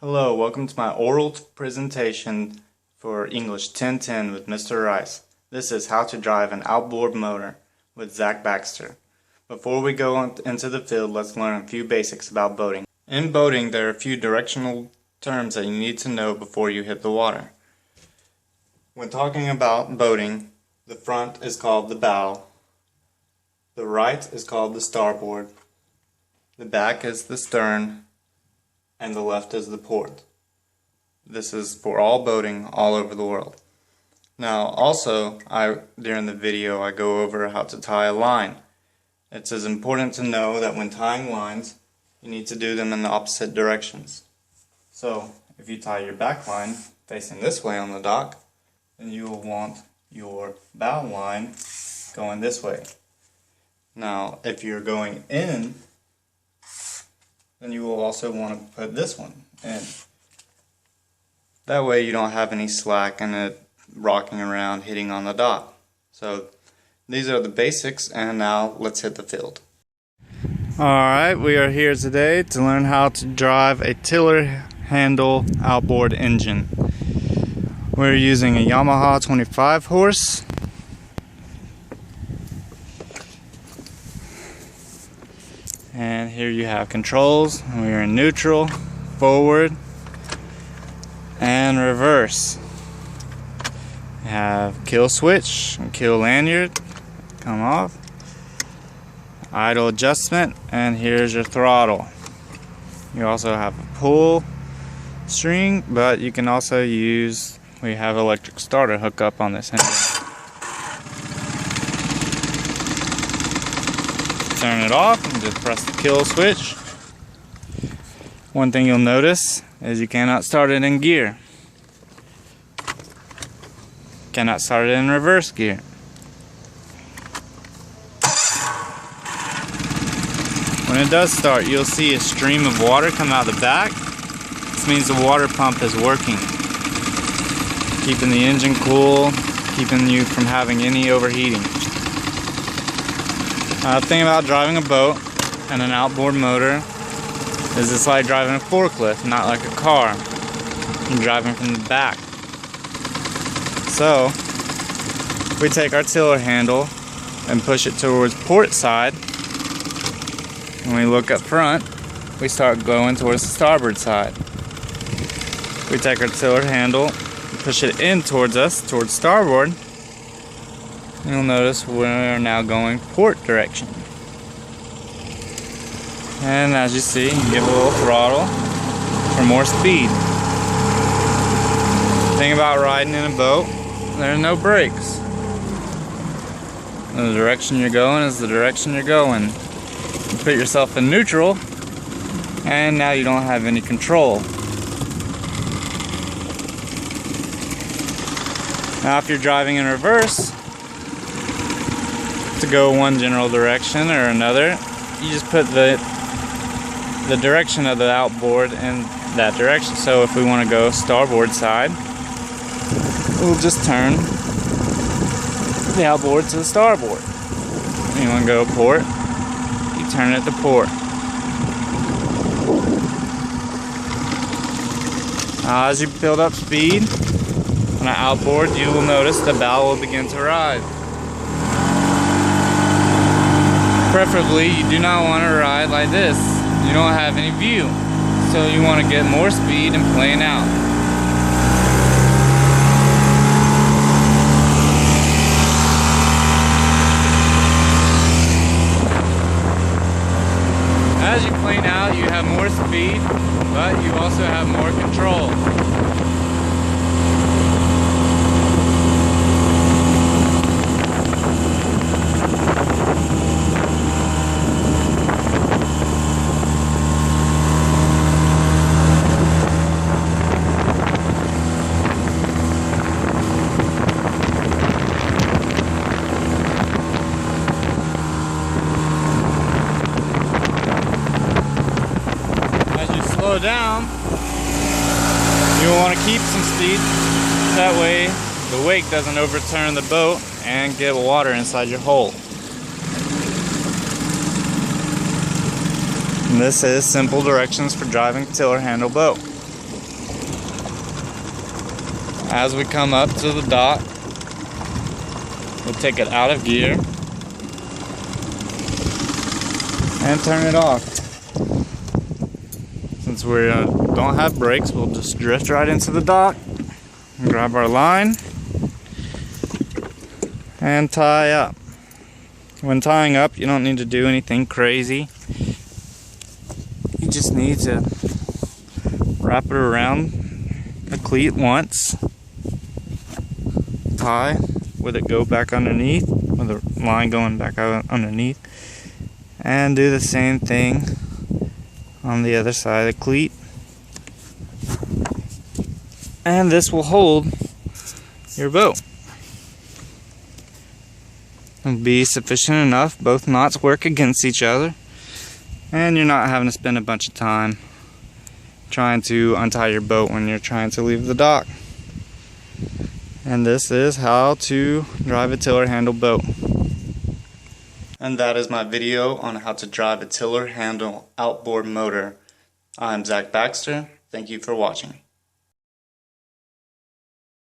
Hello, welcome to my oral presentation for English 1010 with Mr. Rice. This is how to drive an outboard motor with Zach Baxter. Before we go into the field, let's learn a few basics about boating. In boating, there are a few directional terms that you need to know before you hit the water. When talking about boating, the front is called the bow, the right is called the starboard, the back is the stern, and the left is the port. This is for all boating all over the world. Now also, during the video I go over how to tie a line. It's as important to know that when tying lines, you need to do them in the opposite directions. So, if you tie your back line facing this way on the dock, then you will want your bow line going this way. Now, if you're going in, then you will also want to put this one in. That way you don't have any slack and it rocking around hitting on the dock. So these are the basics, and now let's hit the field. Alright, we are here today to learn how to drive a tiller handle outboard engine. We're using a Yamaha 25 horse. And here you have controls. We are in neutral, forward, and reverse. You have kill switch and kill lanyard, come off, idle adjustment, and here's your throttle. You also have a pull string, but you can also use, we have electric starter hook up on this engine. Turn it off and just press the kill switch. One thing you'll notice is you cannot start it in gear. Cannot start it in reverse gear. When it does start, you'll see a stream of water come out the back. This means the water pump is working, keeping the engine cool, keeping you from having any overheating. The thing about driving a boat and an outboard motor is it's like driving a forklift, not like a car. You're driving from the back. So, we take our tiller handle and push it towards port side. When we look up front, we start going towards the starboard side. We take our tiller handle and push it in towards us, towards starboard. You'll notice we are now going port direction. And as you see, you give a little throttle for more speed. The thing about riding in a boat, there are no brakes. The direction you're going is the direction you're going. You put yourself in neutral, and now you don't have any control. Now if you're driving in reverse, to go one general direction or another, you just put the direction of the outboard in that direction. So if we want to go starboard side, we'll just turn the outboard to the starboard. You want to go port, you turn it to port. As you build up speed on an outboard, you will notice the bow will begin to rise. Preferably, you do not want to ride like this. You don't have any view. So you want to get more speed and plane out. As you plane out, you have more speed, but you also have more control. Slow down, you want to keep some speed, that way the wake doesn't overturn the boat and get water inside your hull. And this is simple directions for driving a tiller handle boat. As we come up to the dock, we'll take it out of gear and turn it off. Since we don't have brakes, we'll just drift right into the dock, grab our line, and tie up. When tying up, you don't need to do anything crazy. You just need to wrap it around the cleat once, tie with it go back underneath, with the line going back out underneath, and do the same thing on the other side of the cleat. And this will hold your boat. It'll be sufficient enough. Both knots work against each other, and you're not having to spend a bunch of time trying to untie your boat when you're trying to leave the dock. And this is how to drive a tiller handle boat. And that is my video on how to drive a tiller handle outboard motor. I'm Zach Baxter. Thank you for watching.